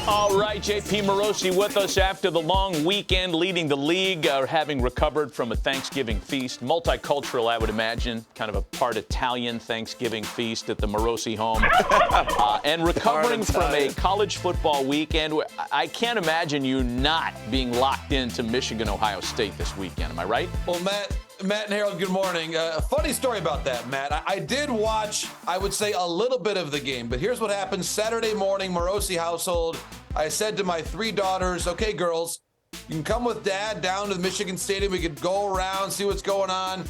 All right, JP Morosi with us after the long weekend, leading the league, having recovered from a Thanksgiving feast. Multicultural, I would imagine, kind of a part Italian Thanksgiving feast at the Morosi home. And recovering from a college football weekend. I can't imagine you not being locked into Michigan, Ohio State this weekend. Am I right? Well, Matt and Harold, good morning. A funny story about that, Matt. I did watch, I would say, a little bit of the game, but here's what happened. Saturday morning, Morosi household, I said to my 3 daughters, okay, girls, you can come with Dad down to the Michigan Stadium. We could go around, see what's going on,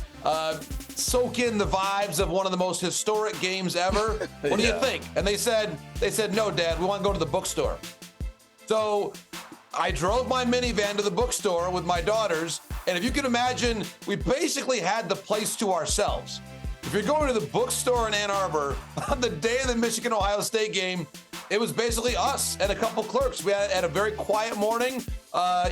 soak in the vibes of one of the most historic games ever. What do you think? And they said, no, Dad, we want to go to the bookstore. So I drove my minivan to the bookstore with my daughters, and if you can imagine, we basically had the place to ourselves. If you're going to the bookstore in Ann Arbor on the day of the Michigan-Ohio State game, it was basically us and a couple clerks. We had a very quiet morning.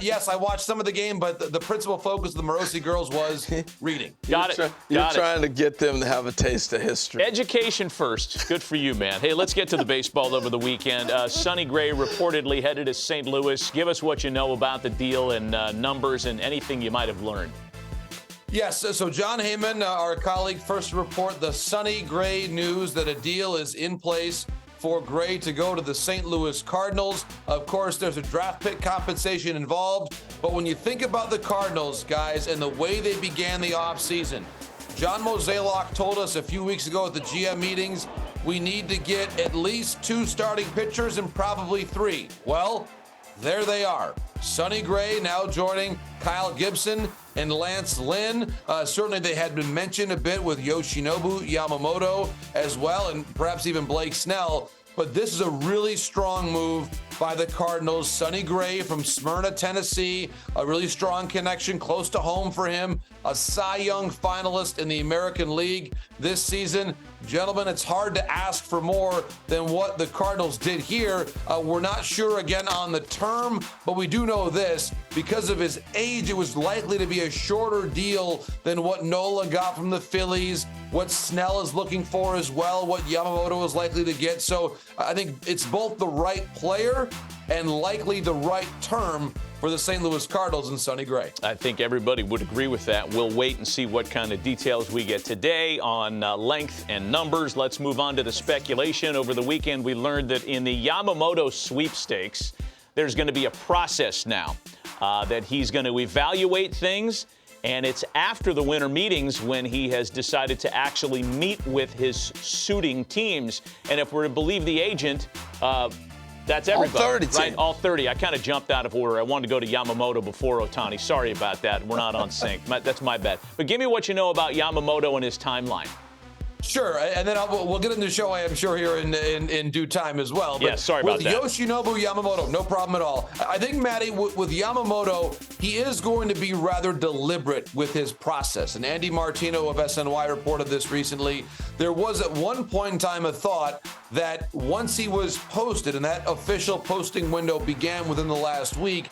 Yes, I watched some of the game, but the principal focus of the Morosi girls was reading. You're trying to get them to have a taste of history. Education first. Good for you, man. Hey, let's get to the baseball over the weekend. Sonny Gray reportedly headed to St. Louis. Give us what you know about the deal and numbers and anything you might have learned. Yes, so John Heyman, our colleague, first to report the Sonny Gray news that a deal is in place for Gray to go to the St. Louis Cardinals. Of course, there's a draft pick compensation involved, but when you think about the Cardinals, guys, and the way they began the offseason, John Mozeliak told us a few weeks ago at the GM meetings, we need to get at least 2 starting pitchers and probably 3. Well, there they are. Sonny Gray now joining Kyle Gibson and Lance Lynn. Certainly they had been mentioned a bit with Yoshinobu Yamamoto as well, and perhaps even Blake Snell. But this is a really strong move by the Cardinals. Sonny Gray from Smyrna, Tennessee, a really strong connection close to home for him, a Cy Young finalist in the American League this season. Gentlemen, it's hard to ask for more than what the Cardinals did here. We're not sure again on the term, but we do know this. Because of his age, it was likely to be a shorter deal than what Nola got from the Phillies, what Snell is looking for as well, what Yamamoto is likely to get. So I think it's both the right player and likely the right term for the St. Louis Cardinals and Sonny Gray. I think everybody would agree with that. We'll wait and see what kind of details we get today on length and numbers. Let's move on to the speculation. Over the weekend, we learned that in the Yamamoto sweepstakes, there's going to be a process now that he's going to evaluate things. And it's after the winter meetings when he has decided to actually meet with his suiting teams. And if we're to believe the agent, that's everybody, all 30, right? All 30. I kind of jumped out of order. I wanted to go to Yamamoto before Ohtani. Sorry about that. We're not on sync. That's my bad. But give me what you know about Yamamoto and his timeline. Sure, and then we'll get into the show, I am sure, here in due time as well. But yeah, sorry about that. With Yoshinobu Yamamoto, no problem at all. I think, Matty, with Yamamoto, he is going to be rather deliberate with his process. And Andy Martino of SNY reported this recently. There was at one point in time a thought that once he was posted, and that official posting window began within the last week,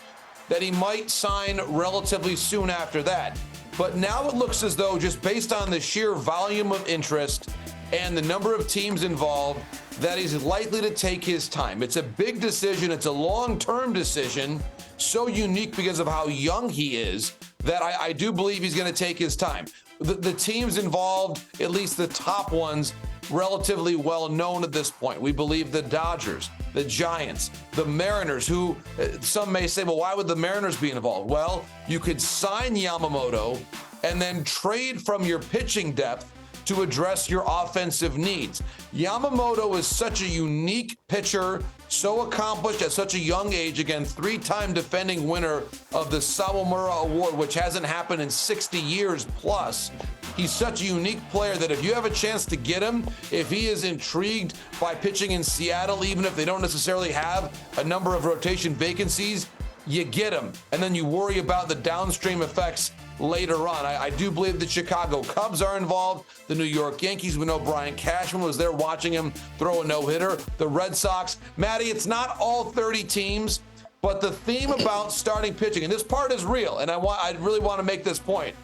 that he might sign relatively soon after that. But now it looks as though, just based on the sheer volume of interest and the number of teams involved, that he's likely to take his time. It's a big decision. It's a long-term decision, so unique because of how young he is, that I do believe he's going to take his time. The teams involved, at least the top ones, relatively well known at this point. We believe the Dodgers, the Giants, the Mariners, who some may say, well, why would the Mariners be involved? Well, you could sign Yamamoto and then trade from your pitching depth to address your offensive needs. Yamamoto is such a unique pitcher, so accomplished at such a young age. Again, 3-time defending winner of the Sawamura Award, which hasn't happened in 60 years plus. He's such a unique player that if you have a chance to get him, if he is intrigued by pitching in Seattle, even if they don't necessarily have a number of rotation vacancies, you get him. And then you worry about the downstream effects later on. I do believe the Chicago Cubs are involved. The New York Yankees, we know Brian Cashman was there watching him throw a no-hitter. The Red Sox. Matty, it's not all 30 teams, but the theme about starting pitching, and this part is real, and I really want to make this point.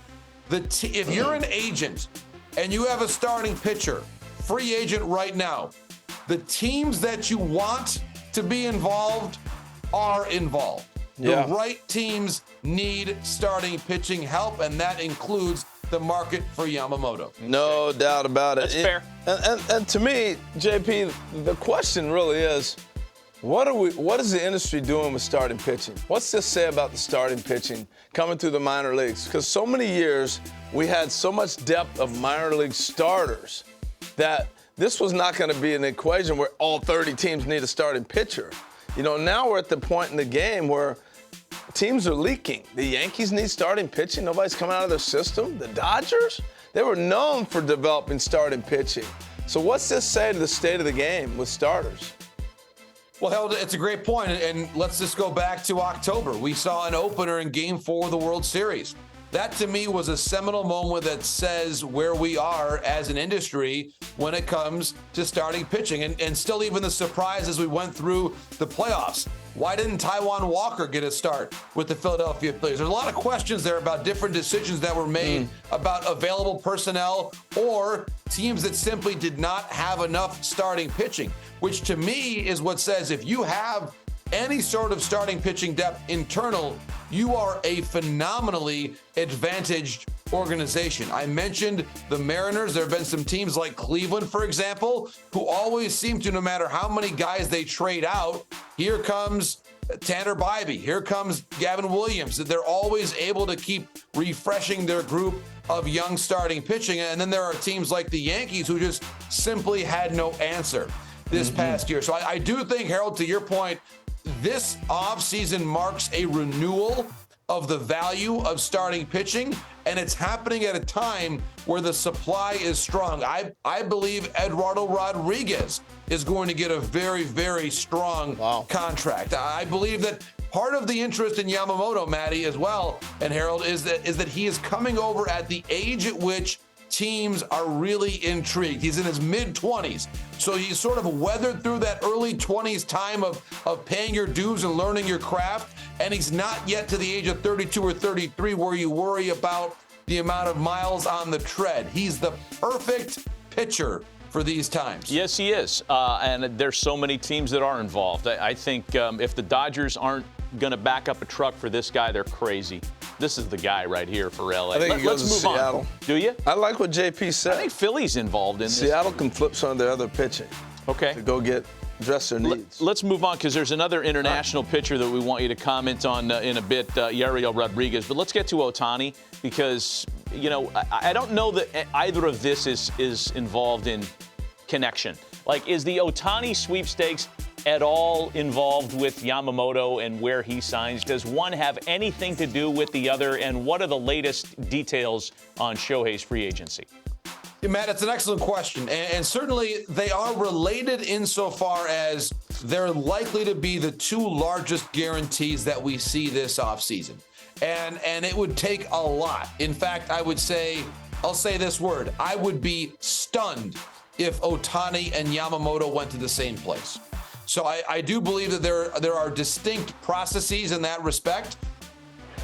If you're an agent and you have a starting pitcher, free agent right now, the teams that you want to be involved are involved. Yeah. The right teams need starting pitching help, and that includes the market for Yamamoto. No doubt about it. That's fair. And to me, JP, the question really is, what is the industry doing with starting pitching? What's this say about the starting pitching coming through the minor leagues? Because so many years we had so much depth of minor league starters that this was not going to be an equation where all 30 teams need a starting pitcher. You know, now we're at the point in the game where teams are leaking. The Yankees need starting pitching. Nobody's coming out of their system. The Dodgers, they were known for developing starting pitching. So what's this say to the state of the game with starters? Well, Harold, it's a great point, and let's just go back to October. We saw an opener in Game 4 of the World Series. That, to me, was a seminal moment that says where we are as an industry when it comes to starting pitching. And still even the surprise as we went through the playoffs. Why didn't Taijuan Walker get a start with the Philadelphia Phillies? There's a lot of questions there about different decisions that were made about available personnel or teams that simply did not have enough starting pitching, which to me is what says if you have any sort of starting pitching depth internal, you are a phenomenally advantaged organization. I mentioned the Mariners. There have been some teams like Cleveland, for example, who always seem to, no matter how many guys they trade out, here comes Tanner Bybee, here comes Gavin Williams. They're always able to keep refreshing their group of young starting pitching. And then there are teams like the Yankees who just simply had no answer this past year. So I do think, Harold, to your point, this offseason marks a renewal of the value of starting pitching, and it's happening at a time where the supply is strong. I believe Eduardo Rodriguez is going to get a very, very strong contract. I believe that part of the interest in Yamamoto, Matty, as well, and Harold, is that he is coming over at the age at which teams are really intrigued. He's in his mid-20s. So he's sort of weathered through that early 20s time of paying your dues and learning your craft. And he's not yet to the age of 32 or 33 where you worry about the amount of miles on the tread. He's the perfect pitcher for these times. Yes, he is. And there's so many teams that are involved. I think if the Dodgers aren't going to back up a truck for this guy, they're crazy. This is the guy right here for LA. I think he goes Let's to move Seattle. on. Do you? I like what JP said. I think Philly's involved in this. Seattle can flip some of their other pitching Okay. to go address their needs. Let's move on because there's another international pitcher that we want you to comment on in a bit, Yoel Rodriguez. But let's get to Ohtani because, you know, I don't know that either of this is involved in connection. Like, is the Ohtani sweepstakes at all involved with Yamamoto and where he signs? Does one have anything to do with the other? And what are the latest details on Shohei's free agency? Yeah, Matt, it's an excellent question. And certainly they are related insofar as they're likely to be the two largest guarantees that we see this offseason. And it would take a lot. In fact, I'll say this word. I would be stunned if Ohtani and Yamamoto went to the same place. So I do believe that there are distinct processes in that respect.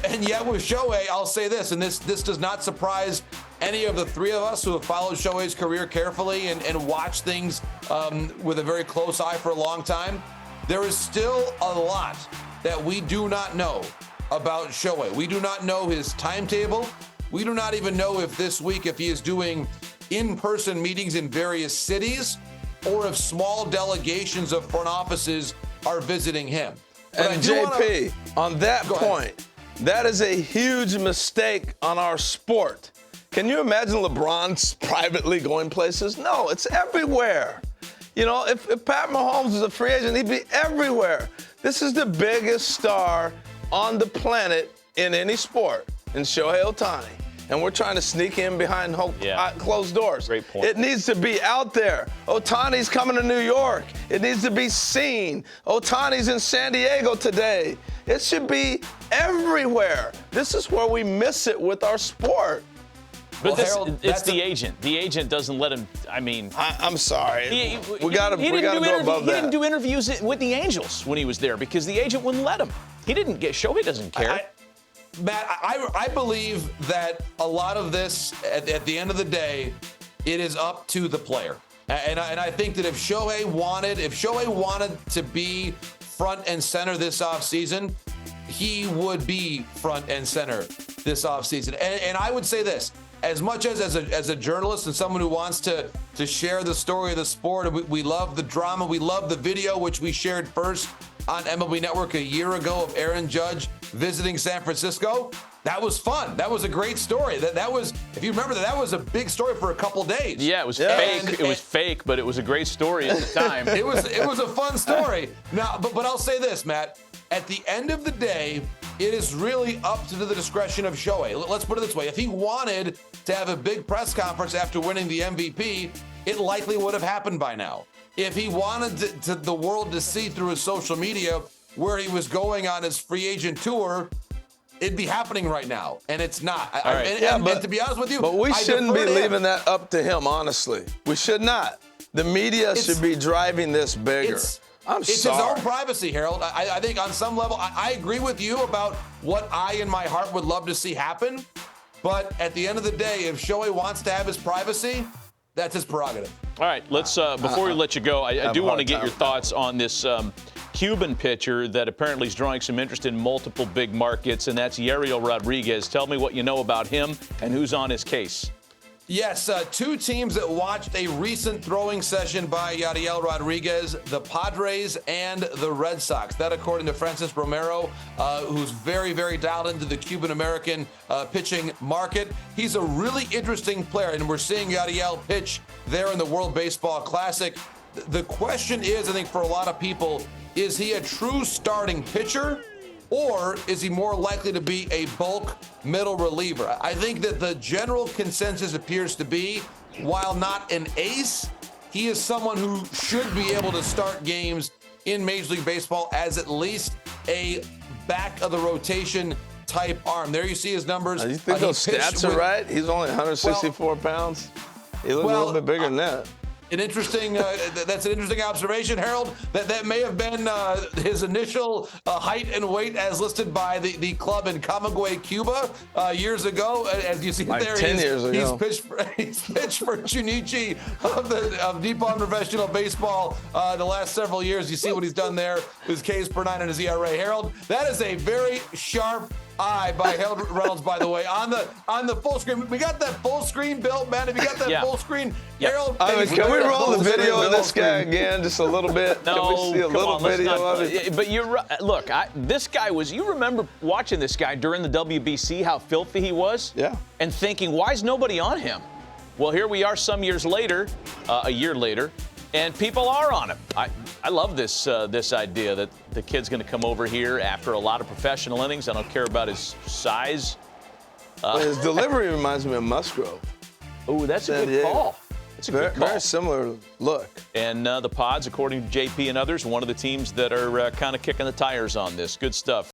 And yet with Shohei, I'll say this, and this does not surprise any of the three of us who have followed Shohei's career carefully and watched things with a very close eye for a long time. There is still a lot that we do not know about Shohei. We do not know his timetable. We do not even know if this week, if he is doing in-person meetings in various cities, or if small delegations of front offices are visiting him. But and JP, on that point, that is a huge mistake on our sport. Can you imagine LeBron privately going places? No, it's everywhere. You know, if Pat Mahomes was a free agent, he'd be everywhere. This is the biggest star on the planet in any sport, in Shohei Ohtani. And we're trying to sneak in behind closed doors. Great point. It needs to be out there. Ohtani's coming to New York. It needs to be seen. Ohtani's in San Diego today. It should be everywhere. This is where we miss it with our sport. But Harold, it's the agent. The agent doesn't let him. I mean, I'm sorry. We got to go above that. He didn't do interviews with the Angels when he was there because the agent wouldn't let him. He didn't get. Shohei doesn't care. Matt, I believe that a lot of this, at the end of the day, it is up to the player. And I think that if Shohei wanted to be front and center this offseason, he would be front and center this offseason. And I would say this, as much as a journalist and someone who wants to share the story of the sport, we love the drama, we love the video, which we shared first on MLB Network a year ago of Aaron Judge visiting San Francisco. That was fun. That was a great story. That was, if you remember, that was a big story for a couple days. Yeah, it was fake. It was fake, but it was a great story at the time. It was a fun story. Now, but I'll say this, Matt. At the end of the day, it is really up to the discretion of Shohei. Let's put it this way. If he wanted to have a big press conference after winning the MVP, it likely would have happened by now. If he wanted the world to see through his social media where he was going on his free agent tour, it'd be happening right now, and it's not. And to be honest with you, but we shouldn't be leaving that up to him, honestly. We should not. The media should be driving this bigger. It's his own privacy, Harold. I think on some level, I agree with you about what I, in my heart, would love to see happen. But at the end of the day, if Shohei wants to have his privacy, that's his prerogative. All right, let's before we let you go, I do want to get your thoughts on this Cuban pitcher that apparently is drawing some interest in multiple big markets, and that's Yoel Rodriguez. Tell me what you know about him and who's on his case. Yes, two teams that watched a recent throwing session by Yoel Rodriguez, the Padres and the Red Sox. That according to Francis Romero, who's very, very dialed into the Cuban-American pitching market. He's a really interesting player, and we're seeing Yoel pitch there in the World Baseball Classic. The question is, I think for a lot of people, is he a true starting pitcher? Or is he more likely to be a bulk middle reliever? I think that the general consensus appears to be, while not an ace, he is someone who should be able to start games in Major League Baseball as at least a back of the rotation type arm. There you see his numbers. You think those stats are right? He's only 164 pounds. He looks a little bit bigger than that. That's an interesting observation, Harold. That may have been his initial height and weight as listed by the club in Camagüey, Cuba, years ago. As you see like there, 10 years ago. He's pitched for Chunichi of Nippon Professional Baseball the last several years. You see what he's done there. His Ks per 9 and his ERA. Harold, that is a very sharp eye by Harold Reynolds, by the way, on the full screen. We got that full screen built, man. If you got that full screen, Harold. Can we roll the video of this guy again, just a little bit? No, can we see a little video of it? But you're right. Look, this guy was. You remember watching this guy during the WBC? How filthy he was. Yeah. And thinking, why is nobody on him? Well, here we are, some years later, a year later. And people are on him. I love this idea that the kid's going to come over here after a lot of professional innings. I don't care about his size. His delivery reminds me of Musgrove. Oh, that's a good call. It's a good call. Very similar look. And the Pods, according to JP and others, one of the teams that are kind of kicking the tires on this. Good stuff.